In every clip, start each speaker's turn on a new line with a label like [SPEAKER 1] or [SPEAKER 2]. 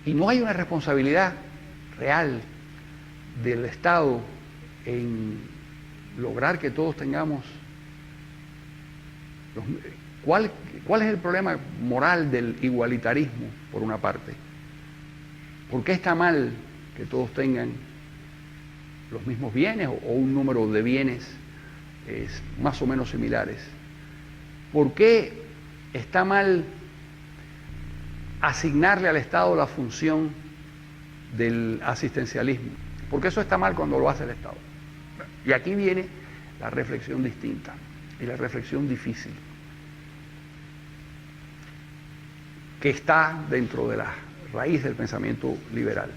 [SPEAKER 1] Y no hay una responsabilidad real del Estado en lograr que todos tengamos... ¿Cuál es el problema moral del igualitarismo, por una parte? ¿Por qué está mal que todos tengan los mismos bienes o un número de bienes más o menos similares? ¿Por qué está mal asignarle al Estado la función del asistencialismo? Porque eso está mal cuando lo hace el Estado. Y aquí viene la reflexión distinta y la reflexión difícil, que está dentro de la raíz del pensamiento liberal.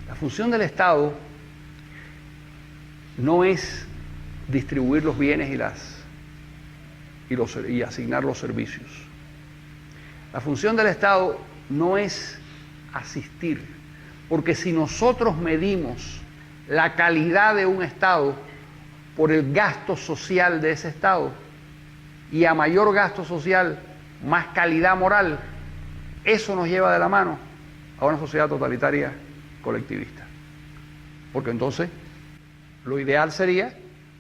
[SPEAKER 1] La función del Estado no es distribuir los bienes y asignar los servicios. La función del Estado no es asistir, porque si nosotros medimos la calidad de un Estado por el gasto social de ese Estado, y a mayor gasto social, más calidad moral, eso nos lleva de la mano a una sociedad totalitaria colectivista. Porque entonces lo ideal sería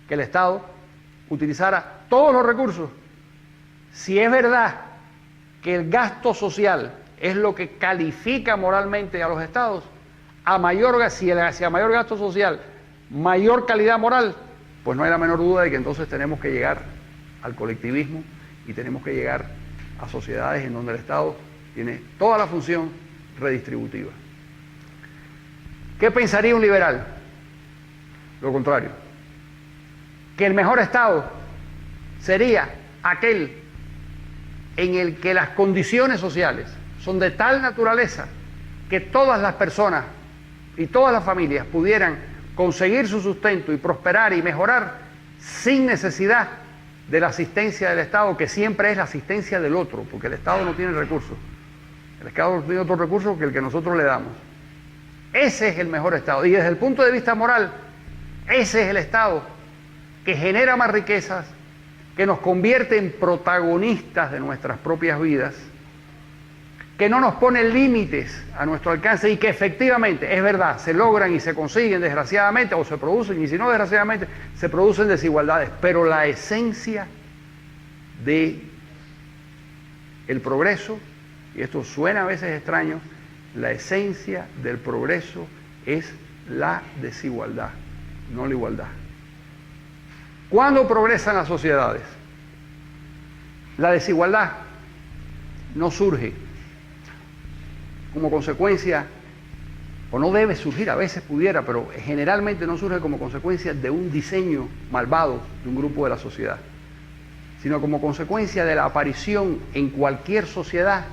[SPEAKER 1] que el Estado utilizara todos los recursos. Si es verdad que el gasto social es lo que califica moralmente a los Estados, si a mayor gasto social, mayor calidad moral, pues no hay la menor duda de que entonces tenemos que llegar al colectivismo y tenemos que llegar a sociedades en donde el Estado tiene toda la función redistributiva. ¿Qué pensaría un liberal? Lo contrario. Que el mejor Estado sería aquel en el que las condiciones sociales son de tal naturaleza que todas las personas y todas las familias pudieran conseguir su sustento y prosperar y mejorar sin necesidad de la asistencia del Estado, que siempre es la asistencia del otro, porque el Estado no tiene recursos. El Estado no tiene otro recurso que el que nosotros le damos. Ese es el mejor Estado. Y desde el punto de vista moral, ese es el Estado que genera más riquezas, que nos convierte en protagonistas de nuestras propias vidas, que no nos pone límites a nuestro alcance y que efectivamente, es verdad, se logran y se consiguen desgraciadamente, o se producen, y si no desgraciadamente, se producen desigualdades, pero la esencia de el progreso, y esto suena a veces extraño, la esencia del progreso es la desigualdad, no la igualdad. ¿Cuándo progresan las sociedades? La desigualdad no surge como consecuencia, o no debe surgir, a veces pudiera, pero generalmente no surge como consecuencia de un diseño malvado de un grupo de la sociedad, sino como consecuencia de la aparición en cualquier sociedad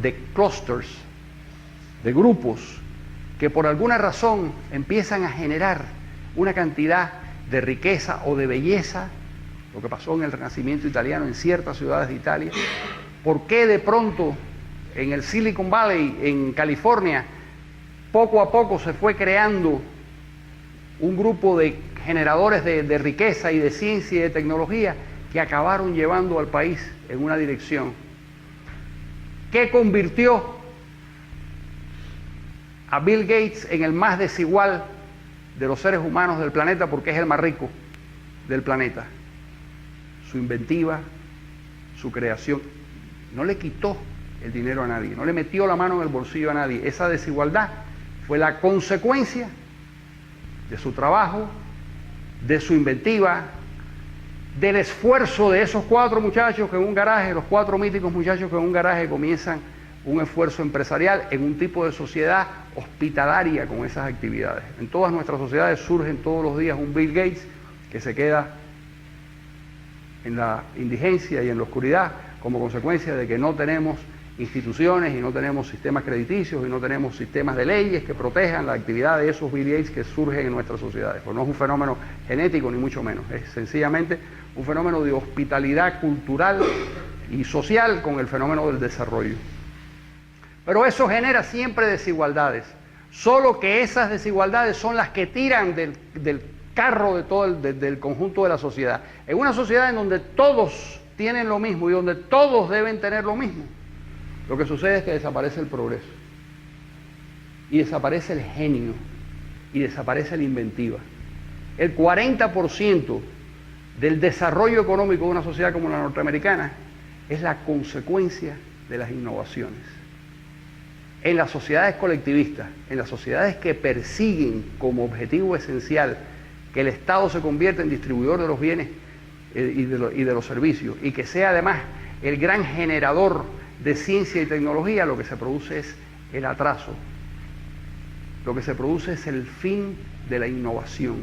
[SPEAKER 1] de clusters, de grupos que por alguna razón empiezan a generar una cantidad de riqueza o de belleza, lo que pasó en el Renacimiento italiano en ciertas ciudades de Italia. ¿Por qué de pronto en el Silicon Valley, en California, poco a poco se fue creando un grupo de generadores de riqueza y de ciencia y de tecnología que acabaron llevando al país en una dirección? ¿Qué convirtió a Bill Gates en el más desigual de los seres humanos del planeta, porque es el más rico del planeta? Su inventiva, su creación. No le quitó el dinero a nadie, no le metió la mano en el bolsillo a nadie. Esa desigualdad fue la consecuencia de su trabajo, de su inventiva, del esfuerzo de esos 4 muchachos que en un garaje, los 4 míticos muchachos que en un garaje comienzan un esfuerzo empresarial en un tipo de sociedad hospitalaria con esas actividades. En todas nuestras sociedades surgen todos los días un Bill Gates que se queda en la indigencia y en la oscuridad como consecuencia de que no tenemos instituciones y no tenemos sistemas crediticios y no tenemos sistemas de leyes que protejan la actividad de esos Bill Gates que surgen en nuestras sociedades. Pues no es un fenómeno genético ni mucho menos, es sencillamente un fenómeno de hospitalidad cultural y social con el fenómeno del desarrollo. Pero eso genera siempre desigualdades, solo que esas desigualdades son las que tiran del carro de todo del conjunto de la sociedad. En una sociedad en donde todos tienen lo mismo y donde todos deben tener lo mismo, lo que sucede es que desaparece el progreso. y desaparece el genio y desaparece la inventiva. El 40% del desarrollo económico de una sociedad como la norteamericana es la consecuencia de las innovaciones. En las sociedades colectivistas, en las sociedades que persiguen como objetivo esencial que el Estado se convierta en distribuidor de los bienes y de los servicios, y que sea además el gran generador de ciencia y tecnología, lo que se produce es el atraso. Lo que se produce es el fin de la innovación.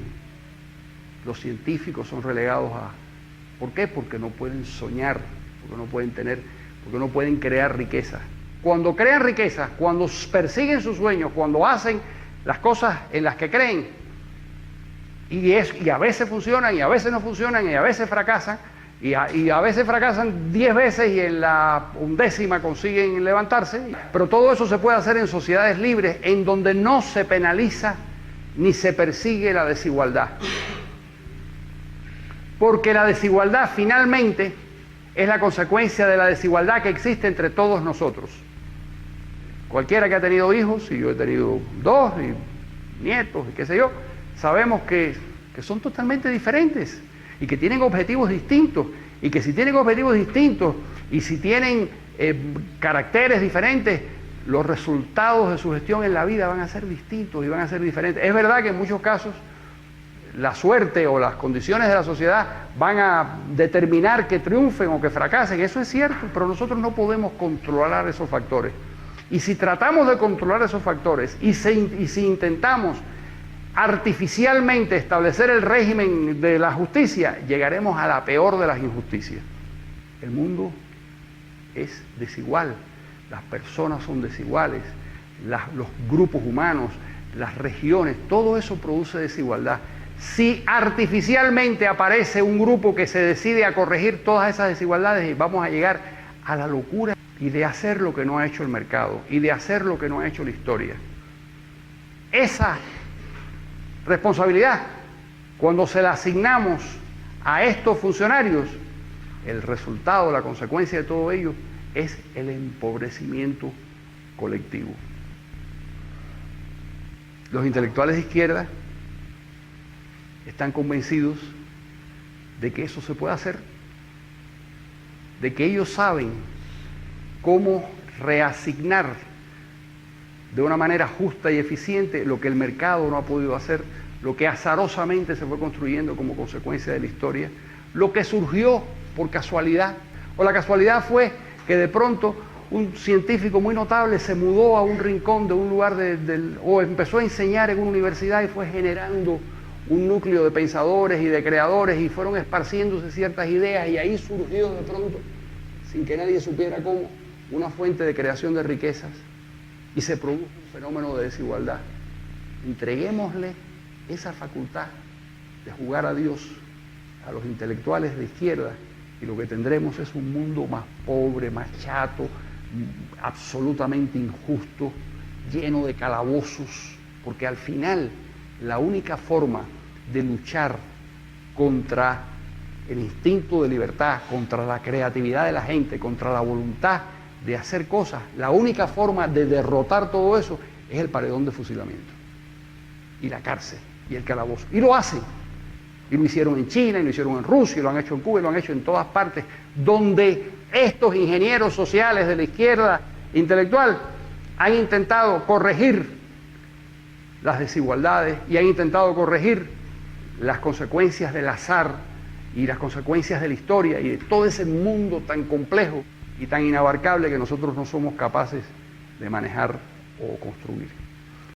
[SPEAKER 1] Los científicos son relegados a... ¿Por qué? Porque no pueden soñar, porque no pueden crear riqueza. Cuando crean riqueza, cuando persiguen sus sueños, cuando hacen las cosas en las que creen, y a veces funcionan, y a veces no funcionan, y a veces fracasan, y a veces fracasan 10 veces y en la 11ª consiguen levantarse, pero todo eso se puede hacer en sociedades libres, en donde no se penaliza ni se persigue la desigualdad. Porque la desigualdad finalmente es la consecuencia de la desigualdad que existe entre todos nosotros. Cualquiera que ha tenido hijos, y yo he tenido 2, y nietos, y qué sé yo, sabemos que son totalmente diferentes y que tienen objetivos distintos, y que si tienen objetivos distintos y si tienen caracteres diferentes, los resultados de su gestión en la vida van a ser distintos y van a ser diferentes. Es verdad que en muchos casos la suerte o las condiciones de la sociedad van a determinar que triunfen o que fracasen, eso es cierto, pero nosotros no podemos controlar esos factores. Y si tratamos de controlar esos factores y si intentamos artificialmente establecer el régimen de la justicia, llegaremos a la peor de las injusticias. El mundo es desigual, las personas son desiguales, los grupos humanos, las regiones, todo eso produce desigualdad. Si artificialmente aparece un grupo que se decide a corregir todas esas desigualdades, vamos a llegar a la locura y de hacer lo que no ha hecho el mercado y de hacer lo que no ha hecho la historia. Esa responsabilidad, cuando se la asignamos a estos funcionarios, el resultado, la consecuencia de todo ello es el empobrecimiento colectivo. Los intelectuales de izquierda están convencidos de que eso se puede hacer, de que ellos saben cómo reasignar de una manera justa y eficiente lo que el mercado no ha podido hacer, lo que azarosamente se fue construyendo como consecuencia de la historia, lo que surgió por casualidad, o la casualidad fue que de pronto un científico muy notable se mudó a un rincón de un lugar o empezó a enseñar en una universidad y fue generando un núcleo de pensadores y de creadores y fueron esparciéndose ciertas ideas y ahí surgió de pronto, sin que nadie supiera cómo, una fuente de creación de riquezas y se produjo un fenómeno de desigualdad. Entreguémosle esa facultad de jugar a Dios a los intelectuales de izquierda y lo que tendremos es un mundo más pobre, más chato, absolutamente injusto, lleno de calabozos, porque al final la única forma de luchar contra el instinto de libertad, contra la creatividad de la gente, contra la voluntad de hacer cosas, la única forma de derrotar todo eso es el paredón de fusilamiento y la cárcel y el calabozo. Y lo hacen. Y lo hicieron en China, y lo hicieron en Rusia, y lo han hecho en Cuba, y lo han hecho en todas partes, donde estos ingenieros sociales de la izquierda intelectual han intentado corregir las desigualdades y han intentado corregir las consecuencias del azar y las consecuencias de la historia y de todo ese mundo tan complejo y tan inabarcable que nosotros no somos capaces de manejar o construir.